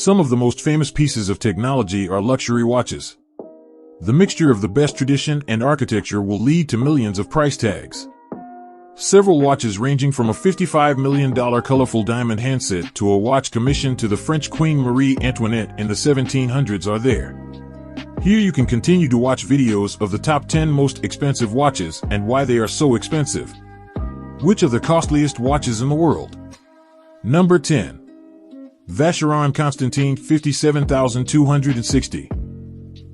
Some of the most famous pieces of technology are luxury watches. The mixture of the best tradition and architecture will lead to millions of price tags. Several watches ranging from a $55 million colorful diamond handset to a watch commissioned to the French Queen Marie Antoinette in the 1700s are there. Here you can continue to watch videos of the top 10 most expensive watches and why they are so expensive. Which are the costliest watches in the world? Number 10. Vacheron Constantin 57260.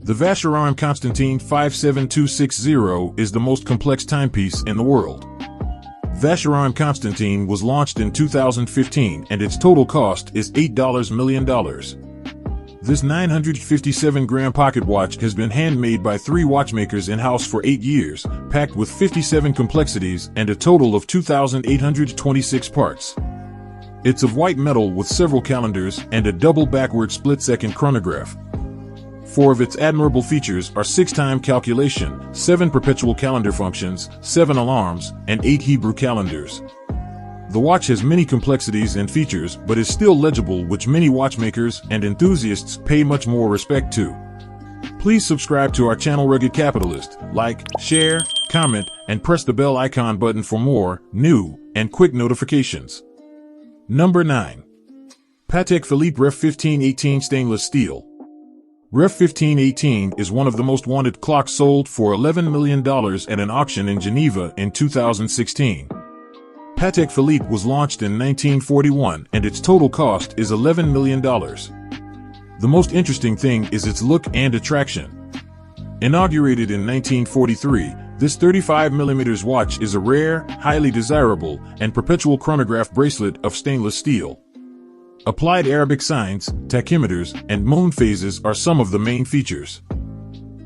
The Vacheron Constantin 57260 is the most complex timepiece in the world. Vacheron Constantin was launched in 2015 and its total cost is $8 million. This 957-gram pocket watch has been handmade by 3 watchmakers in-house for 8 years, packed with 57 complexities and a total of 2,826 parts. It's of white metal with several calendars and a double backward split-second chronograph. 4 of its admirable features are 6-time calculation, 7 perpetual calendar functions, 7 alarms, and 8 Hebrew calendars. The watch has many complexities and features but is still legible, which many watchmakers and enthusiasts pay much more respect to. Please subscribe to our channel Rugged Capitalist, like, share, comment, and press the bell icon button for more, new, and quick notifications. Number 9. Patek Philippe Ref 1518 Stainless Steel. Ref 1518 is one of the most wanted clocks, sold for $11 million at an auction in Geneva in 2016. Patek Philippe was launched in 1941 and its total cost is $11 million. The most interesting thing is its look and attraction. Inaugurated in 1943, this 35mm watch is a rare, highly desirable, and perpetual chronograph bracelet of stainless steel. Applied Arabic signs, tachymeters, and moon phases are some of the main features.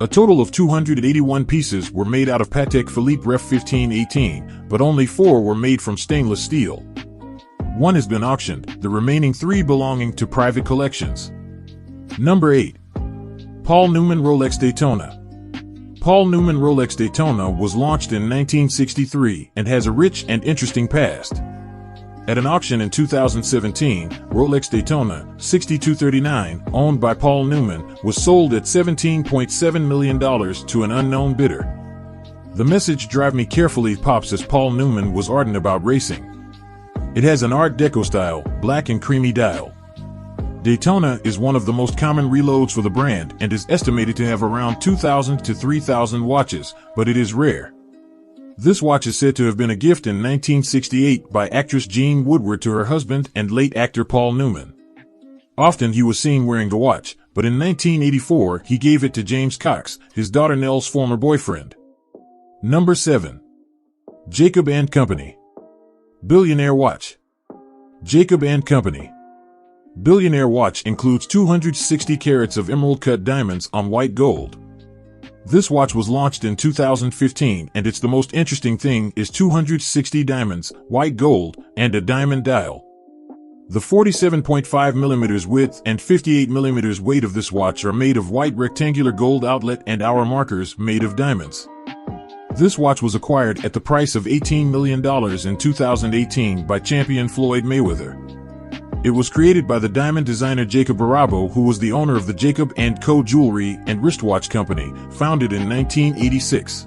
A total of 281 pieces were made out of Patek Philippe Ref 1518, but only 4 were made from stainless steel. 1 has been auctioned, the remaining 3 belonging to private collections. Number 8. Paul Newman Rolex Daytona. Paul Newman Rolex Daytona was launched in 1963 and has a rich and interesting past. At an auction in 2017, Rolex Daytona 6239, owned by Paul Newman, was sold at $17.7 million to an unknown bidder. The message "Drive me carefully" pops as Paul Newman was ardent about racing. It has an Art Deco style, black and creamy dial. Daytona is one of the most common reloads for the brand and is estimated to have around 2,000 to 3,000 watches, but it is rare. This watch is said to have been a gift in 1968 by actress Jean Woodward to her husband and late actor Paul Newman. Often he was seen wearing the watch, but in 1984 he gave it to James Cox, his daughter Nell's former boyfriend. Number 7. Jacob & Company. Billionaire Watch. Jacob & Company. Billionaire Watch includes 260 carats of emerald-cut diamonds on white gold. This watch was launched in 2015 and it's the most interesting thing is 260 diamonds, white gold, and a diamond dial. The 47.5mm width and 58mm weight of this watch are made of white rectangular gold outlet and hour markers made of diamonds. This watch was acquired at the price of $18 million in 2018 by champion Floyd Mayweather. It was created by the diamond designer Jacob Arabo, who was the owner of the Jacob & Co. Jewelry and Wristwatch Company, founded in 1986.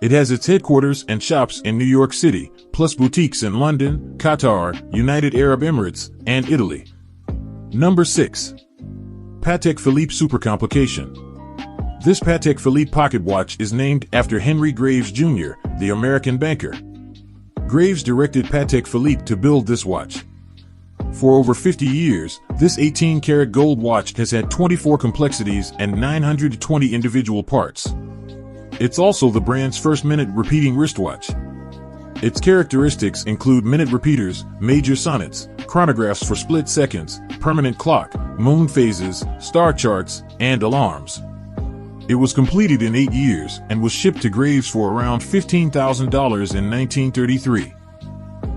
It has its headquarters and shops in New York City, plus boutiques in London, Qatar, United Arab Emirates, and Italy. Number 6. Patek Philippe Super Complication. This Patek Philippe pocket watch is named after Henry Graves Jr., the American banker. Graves directed Patek Philippe to build this watch. For over 50 years, this 18-karat gold watch has had 24 complexities and 920 individual parts. It's also the brand's first minute repeating wristwatch. Its characteristics include minute repeaters, major sonnets, chronographs for split seconds, permanent clock, moon phases, star charts, and alarms. It was completed in 8 years and was shipped to Graves for around $15,000 in 1933.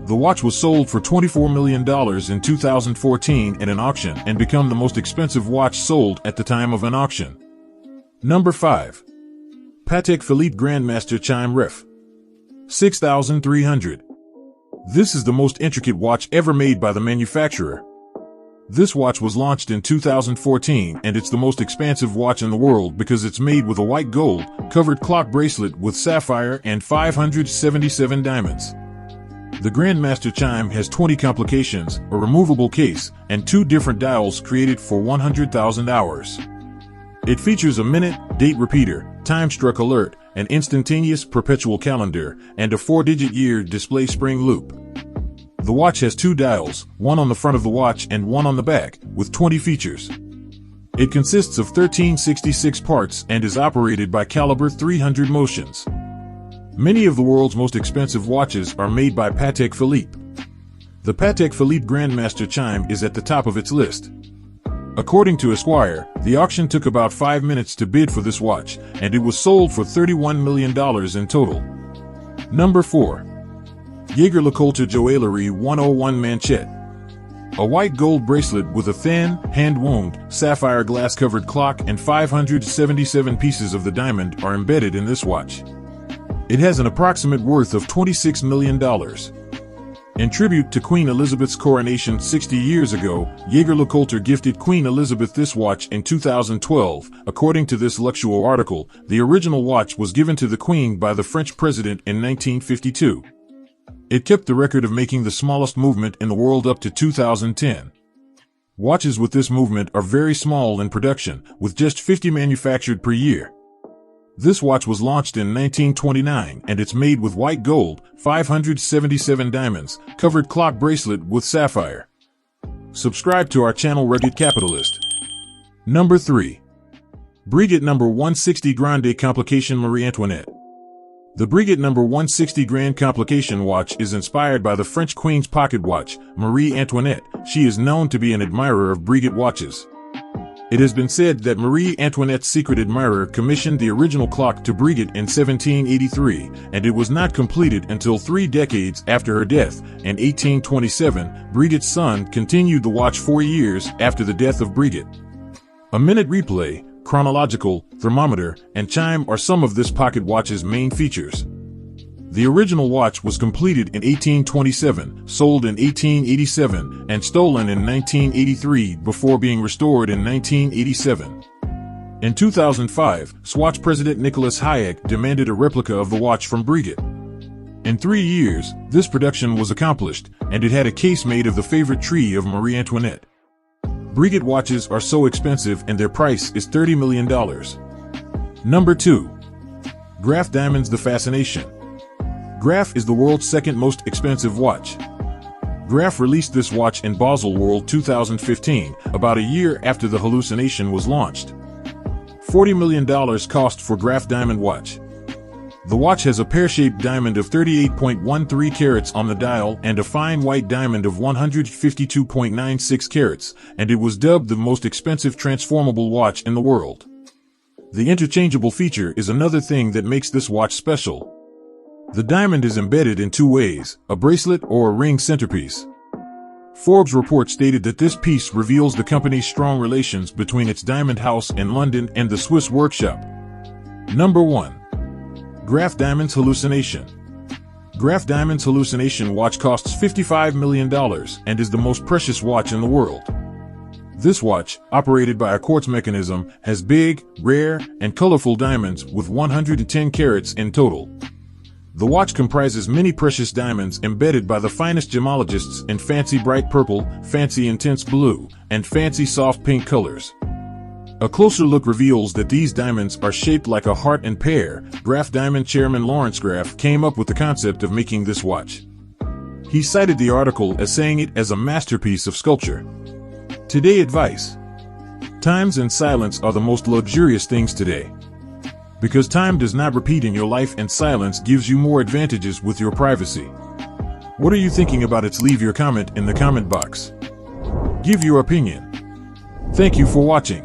The watch was sold for $24 million in 2014 at an auction and became the most expensive watch sold at the time of an auction. Number 5. Patek Philippe Grandmaster Chime Ref 6300. This is the most intricate watch ever made by the manufacturer. This watch was launched in 2014 and it's the most expensive watch in the world because it's made with a white gold covered clock bracelet with sapphire and 577 diamonds. The Grandmaster chime has 20 complications, a removable case, and 2 different dials created for 100,000 hours. It features a minute, date repeater, time struck alert, an instantaneous perpetual calendar, and a 4-digit year display spring loop. The watch has 2 dials, one on the front of the watch and one on the back, with 20 features. It consists of 1366 parts and is operated by caliber 300 motions. Many of the world's most expensive watches are made by Patek Philippe. The Patek Philippe Grandmaster chime is at the top of its list. According to Esquire, the auction took about 5 minutes to bid for this watch, and it was sold for $31 million in total. Number 4. Jaeger-LeCoultre Joaillerie 101 Manchette. A white gold bracelet with a thin, hand-wound, sapphire glass-covered clock and 577 pieces of the diamond are embedded in this watch. It has an approximate worth of $26 million. In tribute to Queen Elizabeth's coronation 60 years ago, Jaeger-LeCoultre gifted Queen Elizabeth this watch in 2012. According to this Luxual article, the original watch was given to the Queen by the French president in 1952. It kept the record of making the smallest movement in the world up to 2010. Watches with this movement are very small in production, with just 50 manufactured per year. This watch was launched in 1929 and it's made with white gold, 577 diamonds, covered clock bracelet with sapphire. Subscribe to our channel Rugged Capitalist. Number 3. Breguet No. 160 Grande Complication Marie Antoinette. The Breguet No. 160 Grand Complication watch is inspired by the French Queen's pocket watch, Marie Antoinette. She is known to be an admirer of Breguet watches. It has been said that Marie Antoinette's secret admirer commissioned the original clock to Breguet in 1783, and it was not completed until 3 decades after her death. In 1827, Breguet's son continued the watch 4 years after the death of Breguet. A minute replay, chronological, thermometer, and chime are some of this pocket watch's main features. The original watch was completed in 1827, sold in 1887, and stolen in 1983 before being restored in 1987. In 2005, Swatch president Nicholas Hayek demanded a replica of the watch from Breguet. In 3 years, this production was accomplished, and it had a case made of the favorite tree of Marie Antoinette. Breguet watches are so expensive and their price is $30 million. Number 2. Graf Diamonds The Fascination. Graf is the world's second most expensive watch. Graf released this watch in Basel World 2015, about a year after the hallucination was launched. $40 million cost for Graf Diamond watch. The watch has a pear-shaped diamond of 38.13 carats on the dial and a fine white diamond of 152.96 carats, and it was dubbed the most expensive transformable watch in the world. The interchangeable feature is another thing that makes this watch special. The diamond is embedded in 2 ways, a bracelet or a ring centerpiece. Forbes report stated that this piece reveals the company's strong relations between its diamond house in London and the Swiss workshop. Number 1. Graf Diamonds Hallucination. Graf Diamonds Hallucination watch costs $55 million and is the most precious watch in the world. This watch, operated by a quartz mechanism, has big, rare, and colorful diamonds with 110 carats in total. The watch comprises many precious diamonds embedded by the finest gemologists in fancy bright purple, fancy intense blue, and fancy soft pink colors. A closer look reveals that these diamonds are shaped like a heart and pear. Graf Diamond chairman Lawrence Graf came up with the concept of making this watch. He cited the article as saying it as a masterpiece of sculpture. Today advice. Times and silence are the most luxurious things today. Because time does not repeat in your life and silence gives you more advantages with your privacy. What are you thinking about it? Leave your comment in the comment box. Give your opinion. Thank you for watching.